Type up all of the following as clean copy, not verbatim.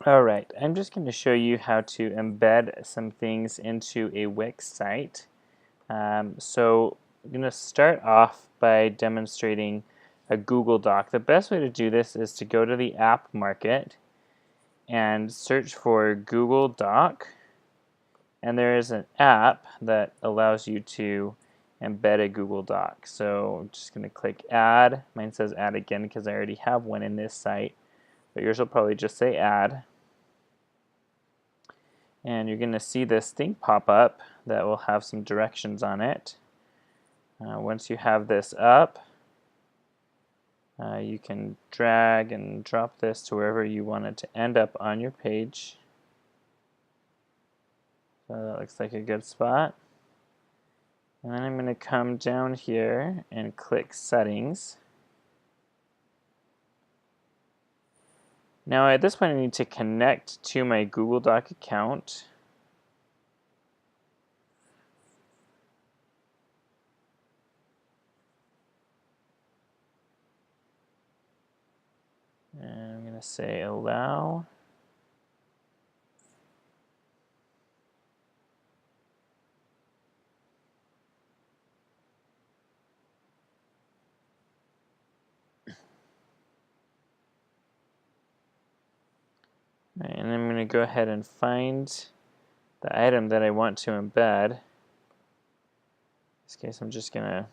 Alright, I'm just going to show you how to embed some things into a Wix site. So I'm going to start off by demonstrating a Google Doc. The best way to do this is to go to the app market and search for Google Doc. And there is an app that allows you to embed a Google Doc. So I'm just going to click add. Mine says add again because I already have one in this site, but yours will probably just say add. And you're going to see this thing pop up that will have some directions on it. Once you have this up, you can drag and drop this to wherever you want it to end up on your page. So that looks like a good spot. And then I'm going to come down here and click Settings. Now at this point I need to connect to my Google Doc account. And I'm going to say allow. Right, and I'm going to go ahead and find the item that I want to embed. In this case, I'm just going to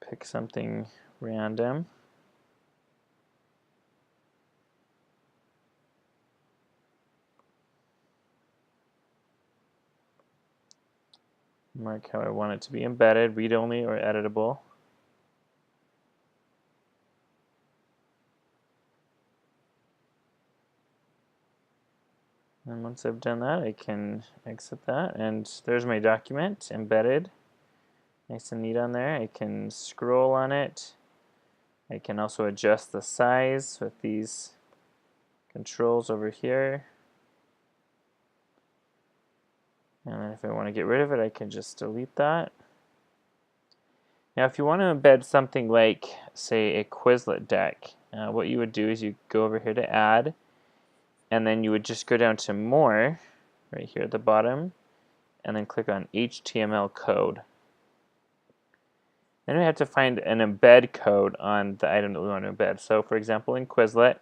pick something random. Mark how I want it to be embedded, read-only or editable. And once I've done that, I can exit that. And there's my document embedded. Nice and neat on there. I can scroll on it. I can also adjust the size with these controls over here. And then if I want to get rid of it, I can just delete that. Now if you want to embed something like, say, a Quizlet deck, what you would do is you go over here to Add, and then you would just go down to More, right here at the bottom, and then click on HTML code. Then we have to find an embed code on the item that we want to embed. So for example, in Quizlet,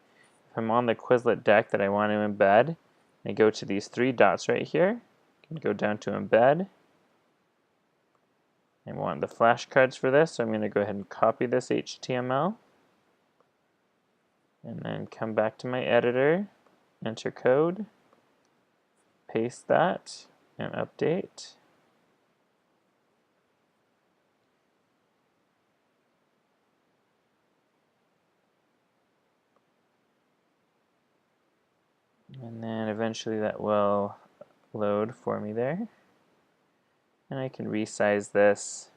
if I'm on the Quizlet deck that I want to embed, I go to these three dots right here, and go down to Embed. I want the flashcards for this, so I'm going to go ahead and copy this HTML. And then come back to my editor, enter code, paste that, and update. And then eventually that will load for me there. And I can resize this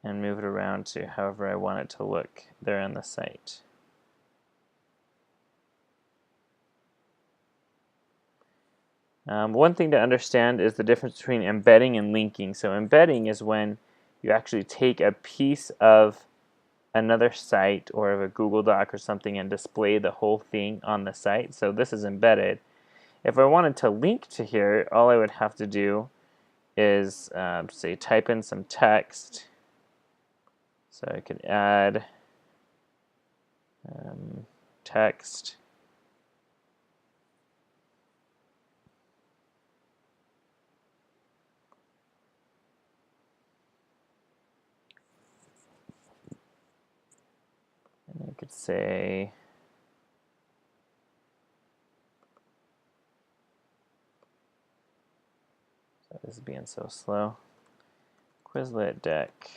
and move it around to however I want it to look there on the site. One thing to understand is the difference between embedding and linking. So embedding is when you actually take a piece of another site or of a Google Doc or something and display the whole thing on the site. So this is embedded. If I wanted to link to here, all I would have to do is say type in some text. So I could add text. And I could say this is being so slow. Quizlet deck.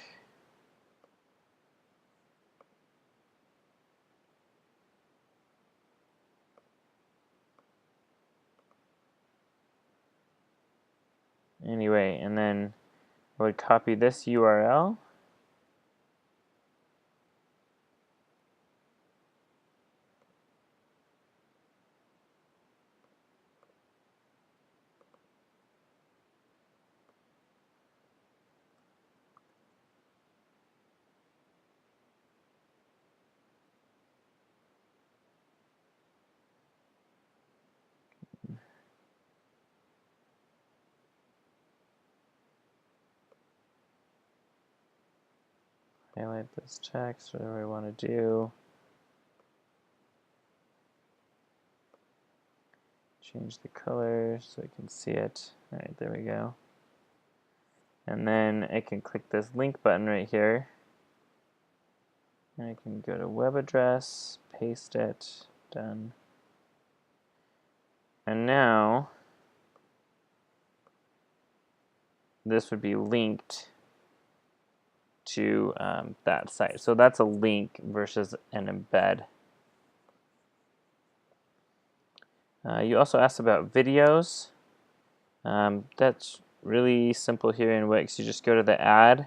Anyway, and then I would copy this URL. highlight this text, whatever I want to do. Change the color so I can see it. All right, there we go. And then I can click this link button right here. And I can go to web address, paste it, done. And now this would be linked to that site. So that's a link versus an embed. You also asked about videos. That's really simple here in Wix. You just go to the add,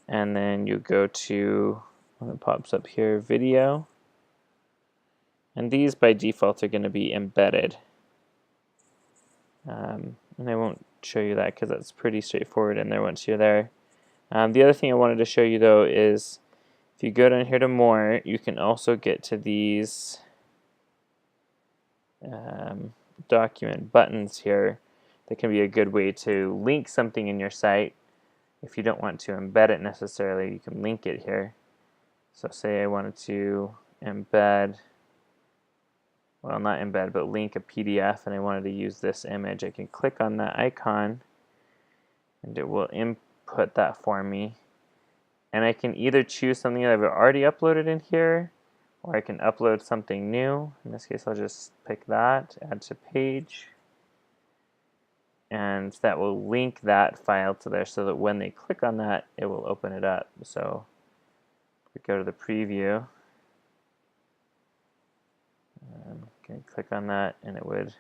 and then you go to, when it pops up here, video. And these by default are going to be embedded. And I won't show you that because that's pretty straightforward in there once you're there. The other thing I wanted to show you though is if you go down here to more, you can also get to these document buttons here. That can be a good way to link something in your site. If you don't want to embed it necessarily, you can link it here. So say I wanted to embed, well, not embed, but link a PDF, and I wanted to use this image. I can click on that icon and it will input that for me. And I can either choose something that I've already uploaded in here, or I can upload something new. In this case, I'll just pick that, add to page, and that will link that file to there so that when they click on that, it will open it up. So we go to the preview, can click on that, and it would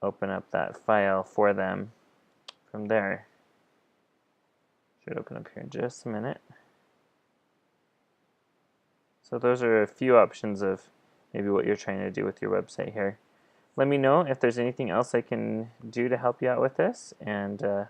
open up that file for them from there. Should open up here in just a minute. So those are a few options of maybe what you're trying to do with your website here. Let me know if there's anything else I can do to help you out with this, and